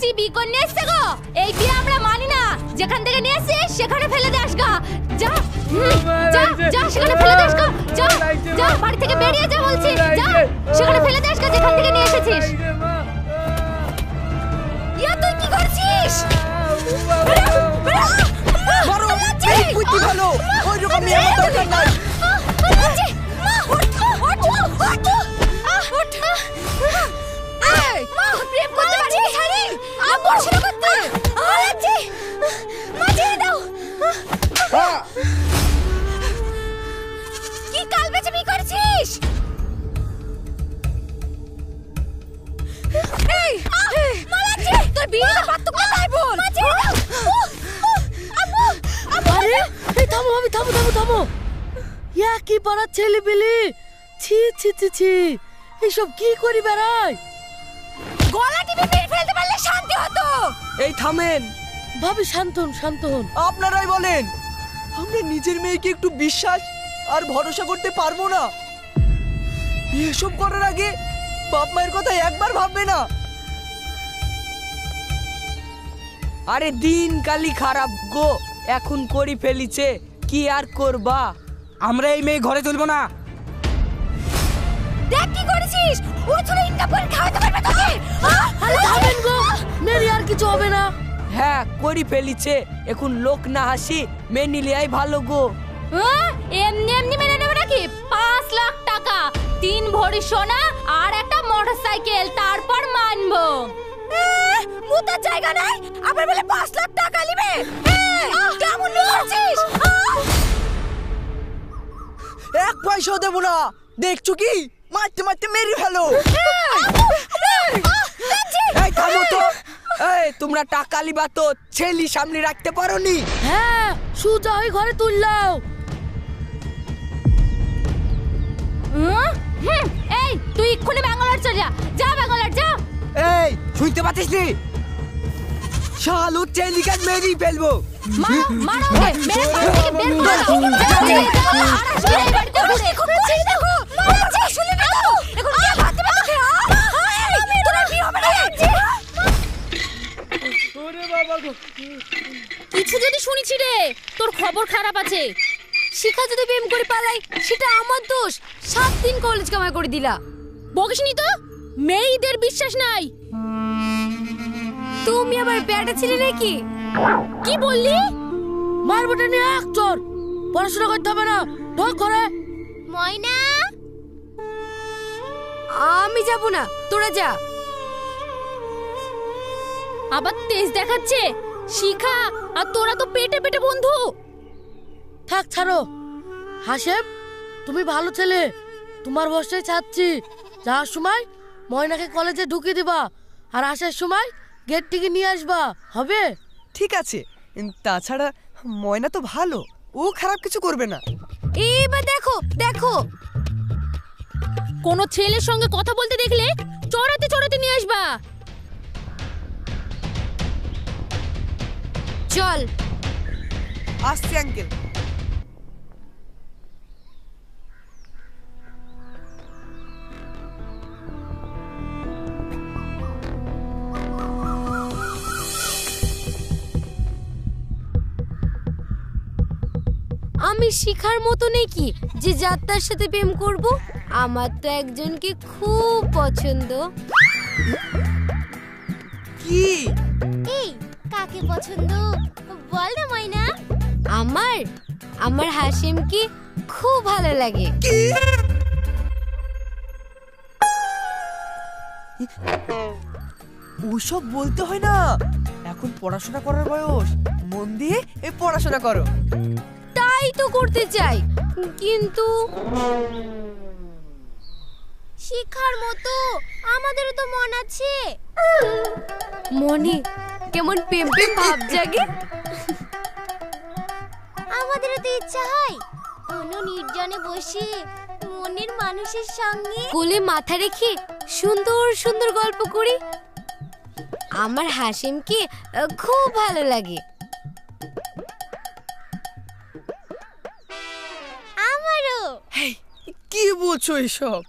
চিবি কোন নেছে গো এই বিয়ে আমরা মানি না যেখান থেকে নিয়েছি সেখানে ফেলে দাস গা যা যা যা সেখানে ফেলে দাস গা যা যা বাড়ি থেকে বেরিয়ে যা বলছি যা সেখানে ফেলে দাস গা যেখান থেকে নিয়ে এসেছিস ইয়া তুই কি করছিস মারো এই কুতি ভালো ওই রকম মেয়ে আমার দরকার নাই কি কাল বেচবি করছিস এই মালাজি তোর বিয়েটা পাত্তুক না তাই বল আরে এই থামো থামো ইয়া কি পারা ছেলে পেলে ছি ছি ছি ছি এসব কি করি বেড়াই গলা টিপে মেরে ফেলতে পারলে শান্তি হতো এই থামেন ভাবি শান্ত হন আপনারাই বলেন আমরা নিজের মেয়েকে একটু বিশ্বাস আর ভরসা করতে পারবো না এসব করার আগে বাপ মায়ের কথা একবার ভাববে না আরে দিন কালি খারাপ গো এখন করি ফেলিছে কি আর করবা আমরা এই মেয়ে ঘরে তুলবো না দেখ কি করেছিস ও ছোট ইনকাম করে খাওয়াতে পারবে তোকে আরে থামেন গো মেরি আর কিছু হবে না হ্যাঁ করি ফেলিছে এখন লোক না হাসি মেয়ে নিলিয়াই ভালো গো এমনি মেনে নেবে নাকি 5 লাখ টাকা 3 ভরি সোনা আর একটা মোটরসাইকেল তারপর মানবো মুতার জায়গা নাই আবার বলে 5 লাখ টাকা নিবে কেমন করছিস এক পয়সাও দেবো না দেখছো কি মারতে মারতে মেরে ফেলো এই থামো তো এই তোমরা টাকা লিবা তো ছেলি সামনে রাখতে পারোনি হ্যাঁ সুজা হয়ে ঘরে তুললাও এই তুই এক্ষুনি ব্যাঙ্গালোর চলে যা ব্যাঙ্গালোর যা এই শুনতে পাচ্ছিস নি শালু ছেলিকে মেরেই ফেলবো মারো মেরে বাড়ি থেকে বের করো আরাস করে বাড়িতে ঘুরে খুঁজছিস দেখো মারছি শুনলি না তো এখন কে ভাত দিবে তোকে তোরা কি হবে না ওরে বাবা গো কিছু যদি শুনেছি রে তোর খবর খারাপ আছে শিখা যদি প্রেম করে পালাই সেটা আমার দোষ 7 দিন কলেজ কামাই করে দিলা বকিসনি তো মেয়েদের বিশ্বাস নাই তুমি আবার ব্যাটা ছিলে নাকি কি বললি মারবটা নিয়ে এক চোর পড়াশোনা করতে হবে না ঢোক ঘরে ময়না আমি যাব না তোরা যা আবার তেজ দেখাচ্ছে শিখা আর তোরা তো পেটে পেটে বন্ধু থাক ছাড়ো হাসেম তুমি ভালো ছেলে তোমার বসটাই চাচ্ছি যাওয়ার সময় ময়নাকে কলেজে ঢুকিয়ে দিবা আর আসার সময় গেট থেকে নিয়ে আসবা হবে ঠিক আছে তাছাড়া ময়না তো ভালো ও খারাপ কিছু করবে না এইবার দেখো কোনো ছেলের সঙ্গে কথা বলতে দেখলে চড়াতে নিয়ে আসবা চল আসছি আঙ্কেল আমি শিখার মতো নাকি যে যাত্রার সাথে প্রেম করব আমার তো একজনকে খুব পছন্দ কি এই কাকে পছন্দ বল না ময়না আমার হাসিমকে খুব ভালো লাগে ওসব বলতে হয় না এখন পড়াশোনা করার বয়স মন দিয়ে এই পড়াশোনা করো তাই তো করতে চাই কিন্তু শিখার মতো আমাদেরও তো মন আছে মনে কেমন প্রেম ভাব জাগে আমাদেরও তো ইচ্ছা হয় কোনো নির্জনে বসে মনের মানুষের সঙ্গে কোলে মাথা রেখে সুন্দর সুন্দর গল্প করি আমার হাসিমকে খুব ভালো লাগে আমারও কি বলছো এসব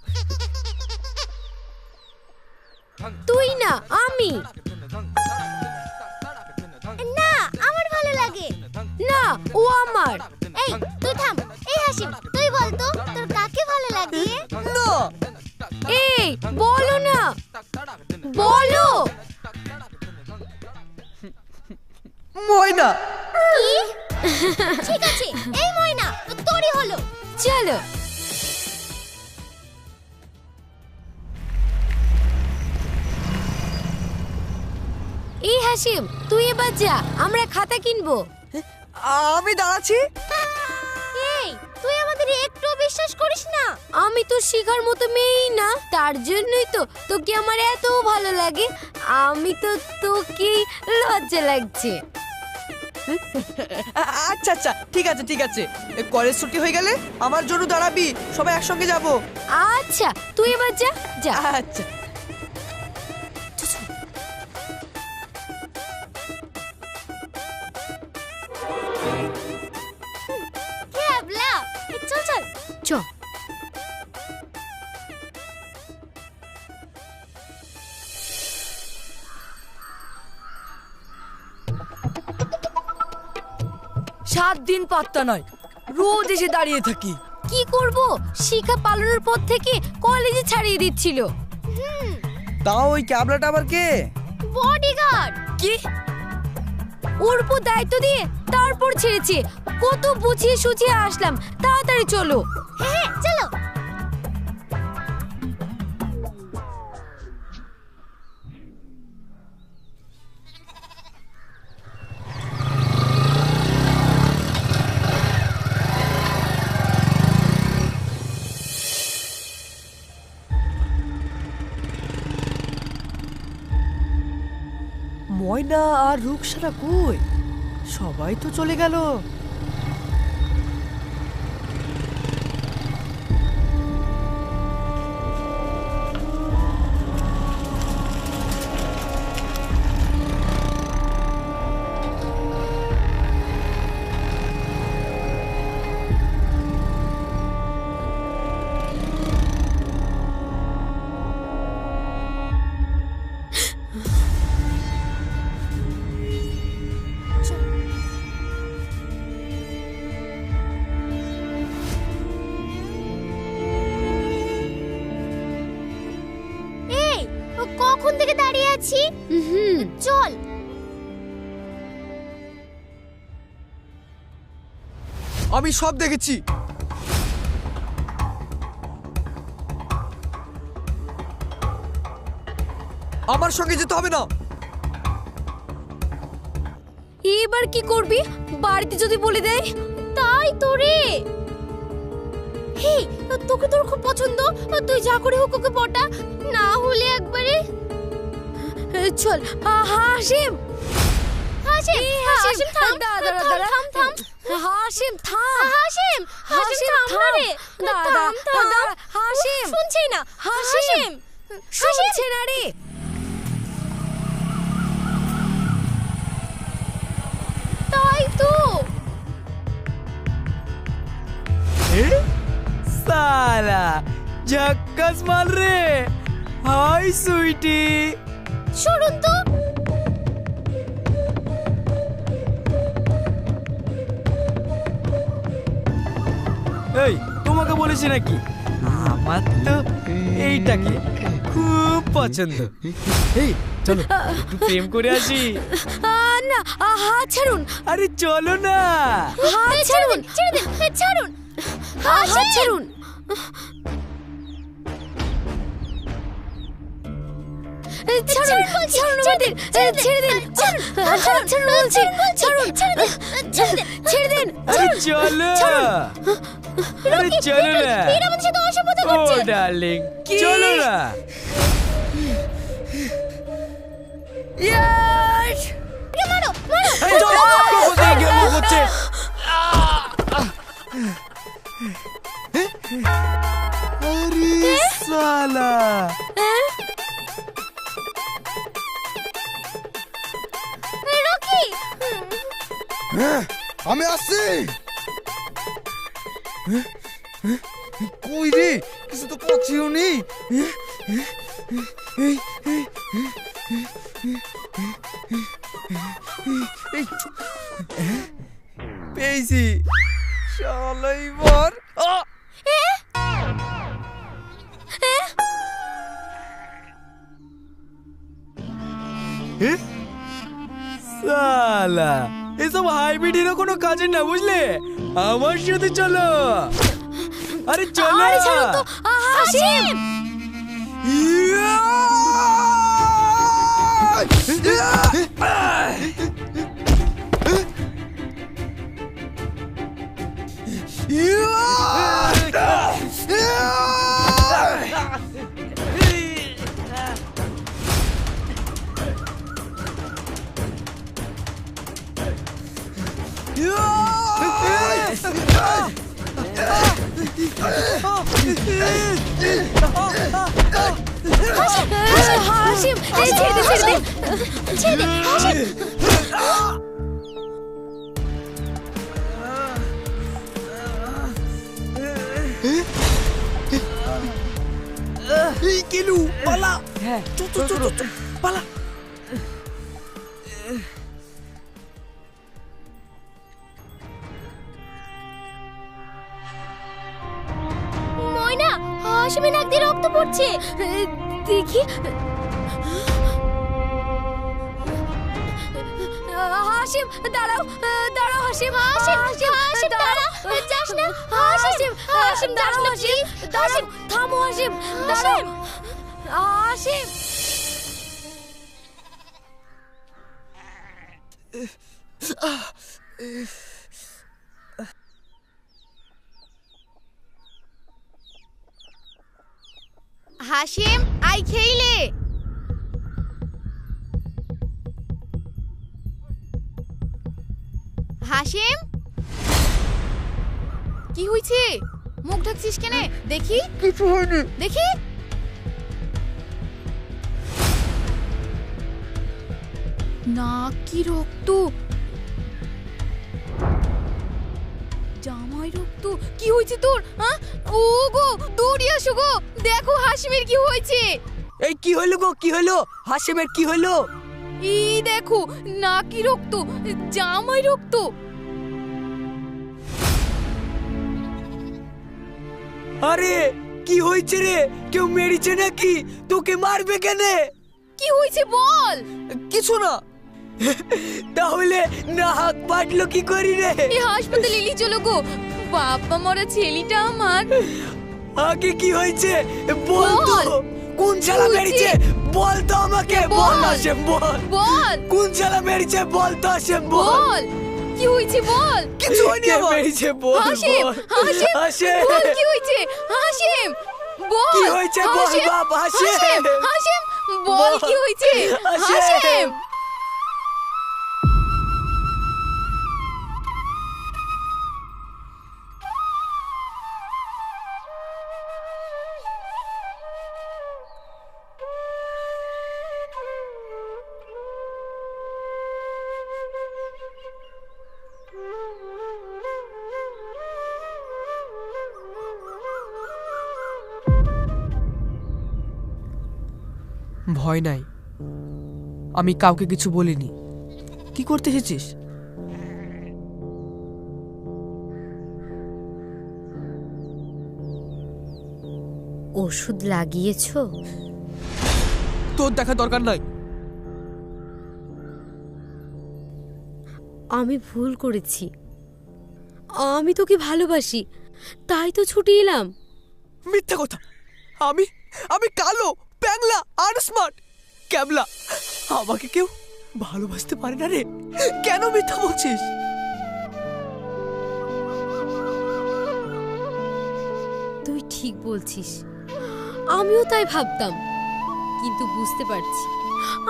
তুই না আমি না, ও আমার। এই তুই থাম। এই হাসিম, তুই বল তো তোর কাকে ভালো লাগে? না এই বলো না, বলো। ময়না। কি? ঠিক আছে, এই ময়না তোরই হলো। চলো। এই হাসিম, তুই এবার যা, আমরা খাতা কিনবো। আমি দাঁড়াচ্ছি। এই তুই আমাদের একটু বিশ্বাস করিস না? আমি তো শিখার মতো মেয়েই না, তার জন্যই তো তোকে আমার এত ভালো লাগে। আমি তো তোকেই লজ্জা লাগছে। আচ্ছা আচ্ছা, ঠিক আছে ঠিক আছে। কলেজ ছুটি হয়ে গেলে আমার জন্য দাঁড়াবি, সবাই একসঙ্গে যাব। আচ্ছা তুই এবার যা যা। আচ্ছা। ক্যাবলা, চল চল চল। সাত দিন পাত্তা নয়, রোজ এসে দাঁড়িয়ে থাকি। কি করব, শিখা পালনের পর থেকে কলেজে ছাড়িয়ে দিচ্ছিল। তাও ওই ক্যাবলাটা আবার কে? বডিগার্ড। কি? ওর উপর দায়িত্ব দিয়ে তারপর ছেড়েছে। কত বুঝিয়ে সুঝিয়ে আসলাম, তাড়াতাড়ি চলো। হ্যাঁ চলো। ময়না আর রুকসারা কই? সবাই তো চলে গেল। কখন থেকে দাঁড়িয়ে আছি? চল। আমি সব দেখেছি। আমার সঙ্গে যেতে হবে না। এবার কি করবি? বাড়িতে যদি বলে দেয়? তাই তো রে। হে, তোকে তোর খুব পছন্দ, তুই যা করে হোক ওকে পটা, না হলে একবারে। চল। হাসিম, হাসিম, হাসিম থাম, থাম থাম। হাসিম থাম, হাসিম, হাসিম থাম রে। থাম থাম। হাসিম শুনছি না। হাসিম শুনছে না রে। তাই তো। সালা ঝক্কাস মাল রে। হাই সুইটি। শুনুন তো। এই তোমাকে বলেছি নাকি আমার তো এইটাকে খুব পছন্দ। এই চলো একটু প্রেম করে আসি। না, হাত ছাড়ুন। আরে চলো না। হাত ছাড়ুন, ছেড়ে দিন, ছাড়ুন। হাত ছাড়ুন। ছাড়ুন, ছাড়ুন আমাদের, ছেড়ে দিন। হাত ছাড়ুন বলছি, ছাড়ুন, ছেড়ে দিন। আরে চলো। আরে চলো না। এরা আমাদের সাথে অসভ্যতা করছে। ও ডার্লিং চলো না। ইয়েস! মারো, মারো। এই চলো, কোথায় গেল করছে? আরে সালা। রকি, আমি আসছি। কই রে, কিছু তো পাচ্ছিও নি। পেয়েছি শালা এবার সালা এসব হাইব্রিড হিরো কোনো কাজের না বুঝলে আমার সাথে চলো আরে চলো আরে ছাড়ো তো হাসিম হাসিম এই ছেড়ে দে হাসিম এই কেলু পালা চল চল চল চল পালা ময়না হাসিমের নাক দিয়ে রক্ত পড়ছে দেখি হাসিম দাঁড়াও হাসিম দাঁড়াও যাস না হাসিম দাঁড়াও হাসিম থামো হাসিম দাঁড়াও হাসিম হাসিম আই খেইলে হাসিম কি হইছে মুখ ঢাকছিস কেন দেখি কিছু হয়নি দেখি না কি রক্ত জামাই রক্ত কি হয়েছে তোর হ্যাঁ ও গো দৌড়ি আসো গো দেখো হাসিমের কি হয়েছে এই কি হলো গো কি হলো হাসিমের কি হলো এই দেখো নাকি রক্ত জামাই রক্ত আরে কি হয়েছে রে কেউ মেরেছে নাকি তোকে মারবে কেন কি হয়েছে বল কিছু না তাহলে না হাত পাটলো কি করি রে এই হাসপাতালে নিয়ে চলো গো বাবা মরা ছেলেটা আমার আগে কি হয়েছে বল তো বল। কোন শালা কি মেরেছে হয়েছে? বল তো আমাকে বল। বল হাসিম বল বল কোন শালা মেরেছে বল তো হাসিম বল বল কি হয়েছে বল কিছু হয়নি কে আমার মেরেছে বল হাসিম বল। হাসিম হাসিম। বল কি হয়েছে হাসিম বল কি হয়েছে বল হাসিম, বাপ, হাসিম। হাসিম বল কি হয়েছে হাসিম। হাসিম ভয় নাই আমি কাউকে কিছু বলিনি কি করতে এসেছিস ওষুধ লাগিয়েছো তোর দেখা দরকার নাই আমি ভুল করেছি আমি তোকে ভালোবাসি তাই তো ছুটে এলাম মিথ্যা কথা আমি আমি কালো প্যাংলা আর স্মার্ট ক্যাবলা আমাকে কেউ ভালোবাসতে পারে না রে কেন মিথ্যা বলছিস তুই ঠিক বলছিস আমিও তাই ভাবতাম কিন্তু বুঝতে পারছি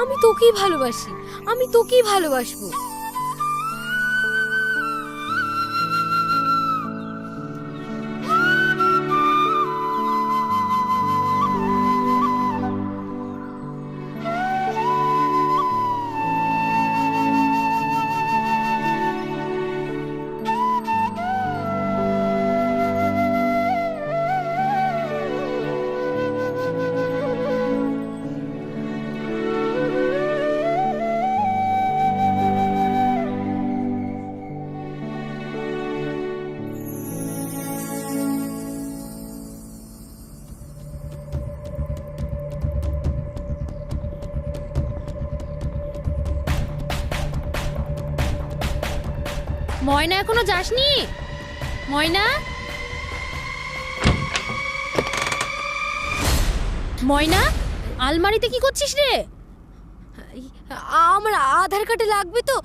আমি তোকেই ভালোবাসি আমি তোকেই ভালোবাসবো ময়না এখনো যাসনি? ময়না, ময়না, আলমারিতে কি করছিস রে? আমার আধার কার্ডে লাগবে তো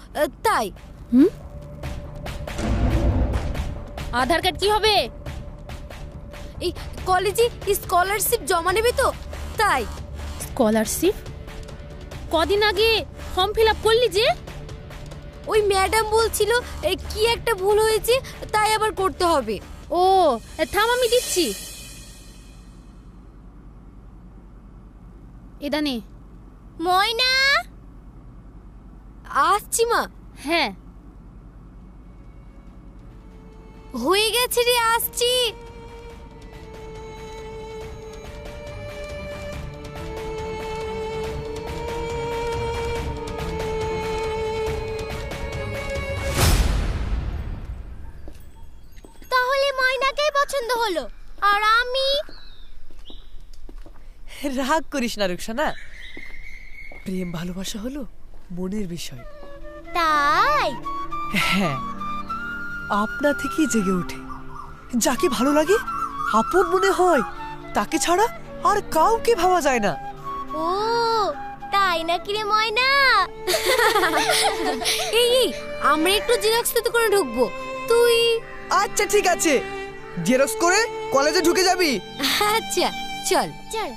তাই। আধার কার্ড কি হবে? এই কলেজে স্কলারশিপ জমা নেবে তো তাই। স্কলারশিপ? কদিন আগে ফর্ম ফিল আপ করলি যে? ওই ম্যাডাম বলছিল কি একটা ভুল হয়েছে, তাই আবার করতে হবে। ও থাম, আমি দিচ্ছি। এটা নে। ময়না, আসছি মা। হ্যাঁ, হয়ে গেছে রে, আসছি। তাহলে ময়নাকেই পছন্দ হলো, আর আমি? রাগ করিস না রুকসানা, প্রেম ভালোবাসা হলো মনের বিষয়। তাই? হ্যাঁ, আপনা থেকেই জেগে ওঠে। যাকে ভালো লাগে আপন মনে হয়, তাকে ছাড়া আর কাউকে ভাবা যায় না। ও তাই নাকি রে ময়না? এই আমরা একটু জেরক্স তো করে ঢুকবো, তুই? আচ্ছা ঠিক আছে, জেরক্স করে কলেজে ঢুকে যাবি। আচ্ছা চল চল।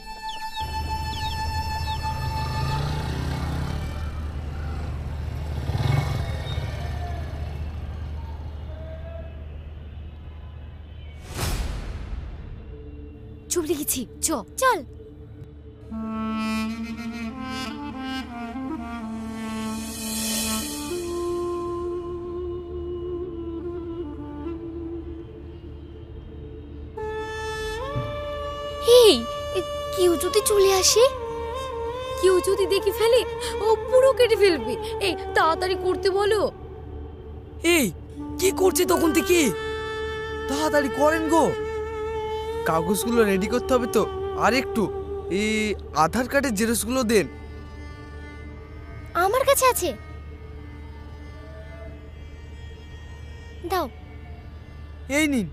চুপ লিখেছি, চল। এই কেউ যদি চলে আসে, কেউ যদি দেখে ফেলে, ও পুরো কেটে ফেলবে। এই তাড়াতাড়ি করতে বলো। এই কি করছে তখন থেকে? তাড়াতাড়ি করেন গো, কাগজগুলো রেডি করতে হবে তো। আর একটু এই আধার কার্ডের জেরক্সগুলো দেন। আমার কাছে আছে, দাও। এই নিন।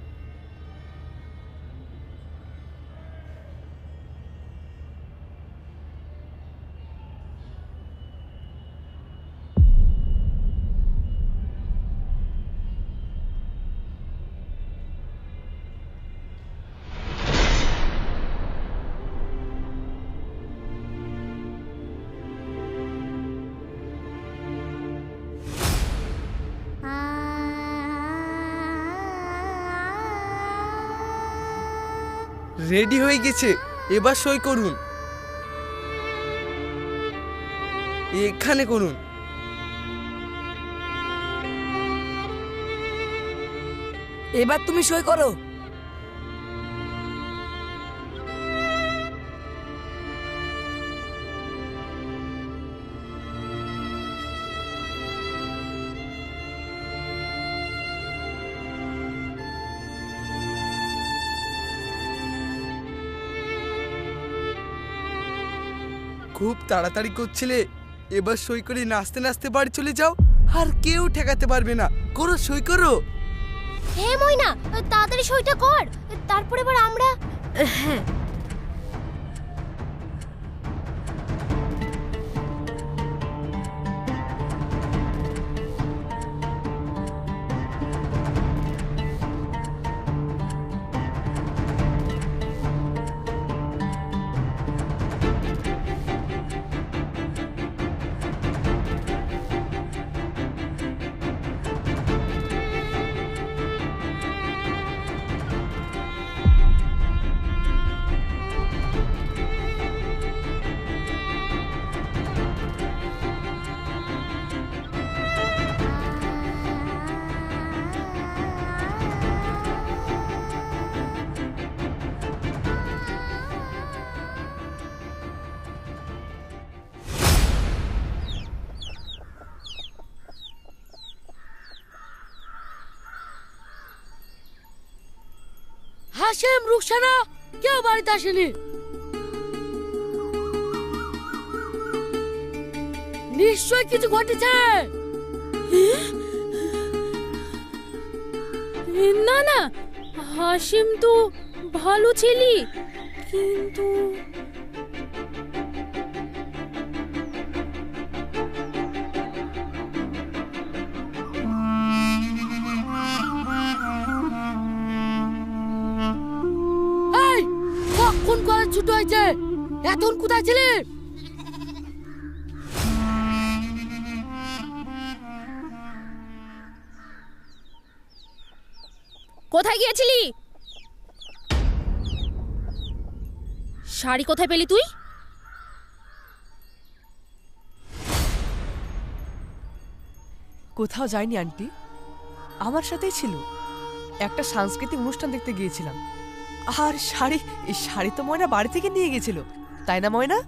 রেডি হয়ে গেছে, এবার সই করুন। এখানে করুন। এবার তুমি সই করো। খুব তাড়াতাড়ি করছিলে, এবার সই করে নাচতে নাচতে বাড়ি চলে যাও, আর কেউ ঠেকাতে পারবে না। করো, সই করো। হে ময়না, তাড়াতাড়ি সইটা কর, তারপর এবার আমরা। হ্যাঁ হাসেম, রুকসানা কেউ বাড়িতে আসেনি। নিশ্চয় কিছু ঘটেছে। না না, হাসিম তো ভালো ছেলে, কিন্তু এই কখন কলেজ ছুটি হয়েছে, এখন কোথায় ছিলি? কোথায় গিয়েছিলি? শাড়ি কোথায় পেলি তুই? কোথাও যাইনি আন্টি, আমার সাথেই ছিল। একটা সাংস্কৃতিক অনুষ্ঠান দেখতে গিয়েছিলাম। আর শাড়ি, এই শাড়ি তো ময়না বাড়ি থেকে নিয়ে গেছিল, তাই না ময়না?